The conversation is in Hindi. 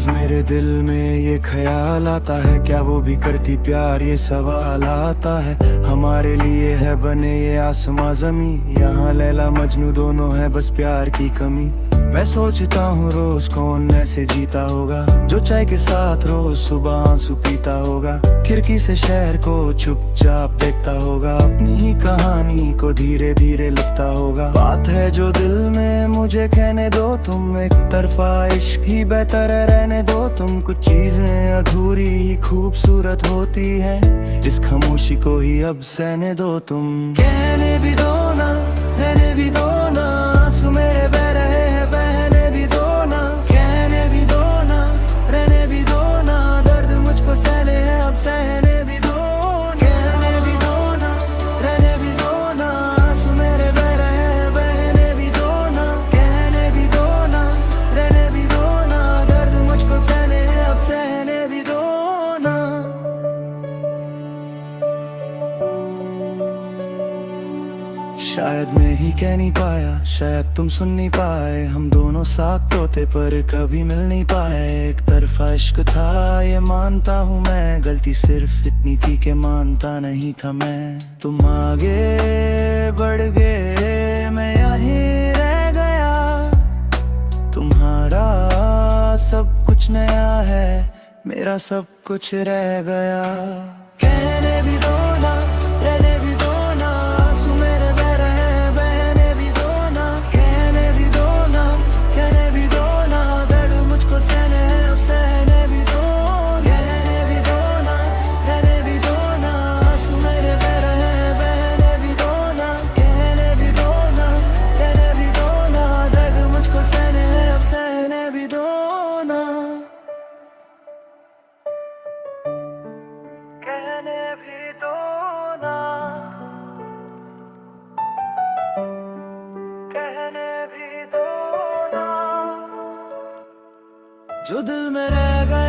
रोज मेरे दिल में ये ख्याल आता है, क्या वो भी करती प्यार, ये सवाल आता है। हमारे लिए है बने ये आसमां जमी, यहाँ लैला मजनू दोनों है बस प्यार की कमी। मैं सोचता हूँ रोज कौन ऐसे जीता होगा, जो चाय के साथ रोज सुबह आंसू पीता होगा। खिड़की से शहर को चुपचाप देखता होगा, अपनी ही कहानी को धीरे धीरे लिखता होगा। बात है जो दिल में मुझे कहने दो तुम, एक तरफा इश्क ही बेहतर है रहने दो तुम। कुछ चीजें अधूरी ही खूबसूरत होती है, इस खामोशी को ही अब सहने दो तुम। कहने भी दो ना, रहने भी दो ना, आंसू मेरे बह रहे हैं बहने भी दो ना। कहने भी दो ना, रहने भी दो ना, दर्द मुझको सहने हैं अब सहने भी दो। कहने भी दो ना, रहने भी दो ना, आंसू मेरे बह रहे हैं बहने भी दो ना। कहने भी दो ना, रहने भी दो ना, दर्द मुझको सहने हैं अब सहने भी दो ना। शायद मैं ही कह नहीं पाया, शायद तुम सुन नहीं पाए, हम दोनों साथ तोते पर कभी मिल नहीं पाए। एक तरफा इश्क था ये मानता हूँ मैं, गलती सिर्फ इतनी थी कि मानता नहीं था मैं। तुम आगे बढ़ गए मैं यहीं रह गया, तुम्हारा सब कुछ नया है, मेरा सब कुछ रह गया। कहने भी दो ना, रहने भी दो ना, आंसू मेरे बह रहे हैं बहने भी दो ना। कहने भी दो ना, कहने भी दो ना, दर्द मुझको सहने हैं अब सहने भी दो। कहने भी दो ना, रहने भी दो ना, आंसू मेरे बह रहे हैं बहने भी दो ना। कहने भी दो ना, रहने भी दो ना, दर्द मुझको सहने हैं अब सहने भी दो ना। कहने भी दो ना, कहने भी दो ना, जो दिल में रह गया